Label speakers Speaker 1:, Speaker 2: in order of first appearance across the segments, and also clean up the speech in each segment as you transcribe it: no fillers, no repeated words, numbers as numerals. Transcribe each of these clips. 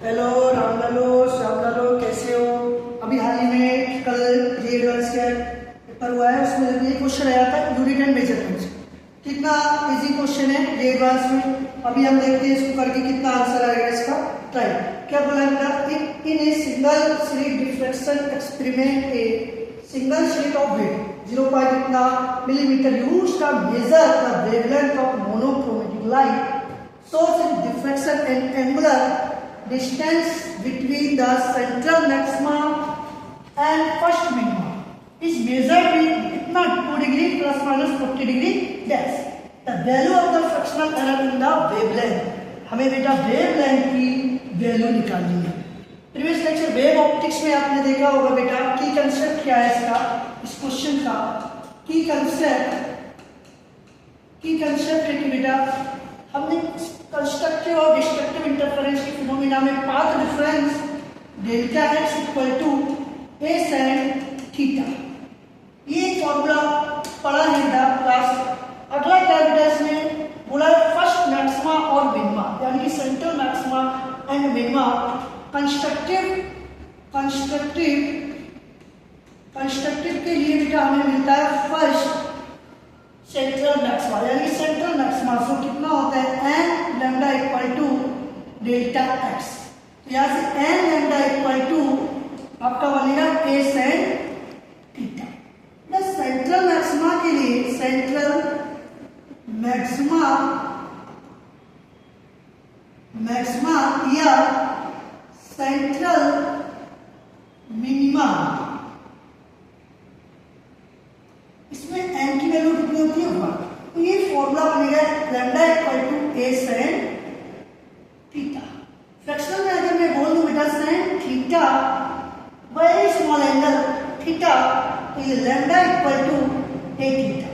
Speaker 1: Hello Ram लालो, श्याम लालो, कैसे हो? अभी हाल ही में कल ये एडवांस का पेपर हुआ है, उसमें ये क्वेश्चन आया था यूनिट एंड मेजरमेंट्स। कितना इजी क्वेश्चन है ये एडवांस में। अभी हम देखते हैं इसको करके कितना आंसर आएगा इसका। ट्राई क्या बोला था, in a single slit deflection experiment a single slit of width 0. कितना millimetre used to measure the wavelength of monochromatic light shows in diffraction and angular distance between the central maxima and first minima is measured with कितना 2 degree plus minus 40 degree dash. The value of the fractional error in the wavelength. हमें बेटा wavelength की value निकालनी है। Previous lecture wave optics में आपने देखा होगा बेटा की कंसेप्ट क्या है इसका, इस क्वेश्चन का की कंसेप्ट है कि बेटा हमने कंस्ट्रक्टिव और डिस्ट्रक्टिव इंटरफेरेंस के फिनोमिना में path difference delta x equal to a sine theta, ये फॉर्मूला पढ़ा है बेटा क्लास। अगला क्या बेटा इसमें बोला फर्स्ट मैक्सिमा और मिनिमा, यानी कि central maxima and minima constructive के लिए बेटा हमें मिलता है फर्स्ट सेंट्रल मैक्सिमा, यानी सेंट्रल मैक्सिमा सो कितना होता है n lambda equal to delta x. तो यहाँ से एन लैम्डा इक्वल टू आपका बनेगा a sine theta. Plus central maxima के लिए सेंट्रल मैक्सिमा या सेंट्रल मिनिमा, इसमें एन की वैल्यू कितनी होती है 1। तो ये फॉर्मूला बनेगा lambda equal to a sine theta. Fractional में अगर मैं बोल दूं बेटा sine theta very small angle theta, तो ये lambda equal to a theta.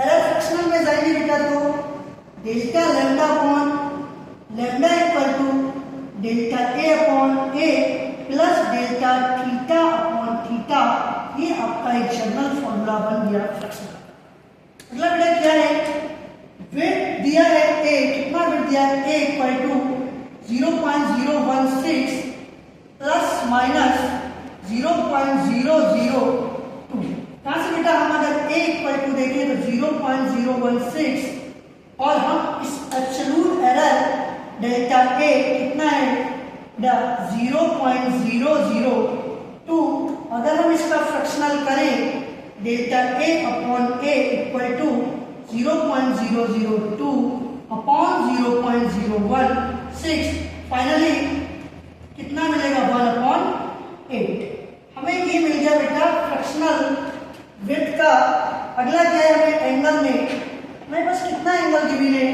Speaker 1: अगर फ्रैक्शनल में जाएंगे बेटा तो delta lambda upon lambda equal to delta a upon a plus delta theta upon theta, ये आपका एक जनरल फॉर्मूला बन गया फ्रैक्शन। अगला बेटा क्या है, वेट दिया है ए, कितना वेट दिया है ए इक्वल टू 0.016 प्लस माइनस 0.002। कहां से बेटा हम अगर ए इक्वल टू देखें तो 0.016 और हम इस एब्सोल्यूट एरर डेल्टा ए कितना है 0.002, अगर हम इसका फ्रैक्शनल करें delta a upon a equal to 0.002 upon 0.016, finally कितना मिलेगा 1/8। हमें ये मिल गया बेटा फ्रैक्शनल वेट का। अगला क्या है, हमें एंगल में हमारे पास कितना एंगल गिवन है,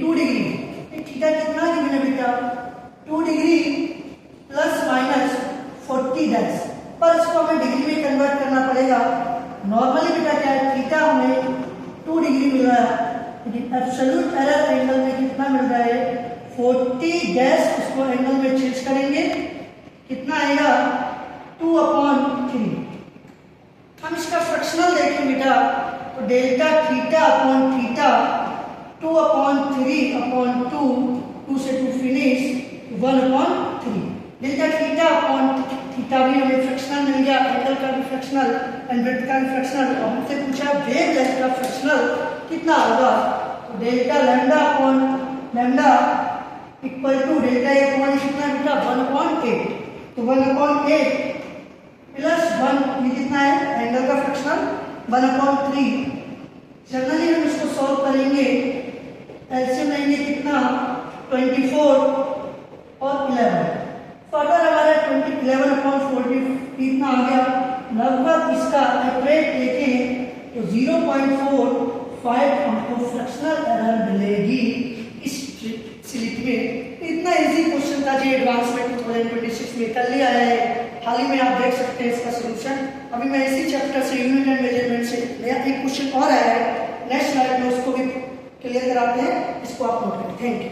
Speaker 1: 2 डिग्री। थीटा कितना गिवन है बेटा 2 डिग्री प्लस माइनस 40 डैश, पर इसको हमें डिग्री में कन्वर्ट करना पड़ेगा। नॉर्मली बेटा क्या है थीटा हमें 2 डिग्री मिल रहा है, लेकिन एब्सोल्यूट एरर एंगल में कितना मिल रहा है 40 डैश। इसको एंगल में चेंज करेंगे कितना आएगा 2/3। हम इसका फ्रैक्शनल देखें बेटा तो डेल्टा थीटा अपॉन थीटा 2/3/2, 2 से 2 finish 1/3। Delta theta upon theta भी हमें फ्रैक्शनल मिल गया, एंगल का भी फ्रैक्शनल एंड वेट का भी फ्रैक्शनल। और हमसे पूछा वेवलेंथ का फ्रैक्शनल कितना होगा, तो delta lambda upon lambda equal to delta a upon कितना बेटा 1/8। तो 1/8 प्लस 1 ये कितना है एंगल का फ्रैक्शनल 1/3। जनरली हम इसको सॉल्व करेंगे, एलसीएम लेंगे कितना 24 और 11। फर्दर हमारा 11/40 कितना आ गया, लगभग इसका एक्यूरेट देखें तो 0.45 हमको फ्रैक्शनल एरर मिलेगी इस स्लिट में। इतना इजी क्वेश्चन था जी एडवांस में 2026 में कर लिया है, हाल ही में आप देख सकते हैं इसका सोल्यूशन। अभी मैं इसी चैप्टर से यूनिट एंड मेजरमेंट से नया एक क्वेश्चन और आया है, नेक्स्ट स्लाइड में उसको भी क्लियर कराते हैं, इसको आप नोट करें। Thank you.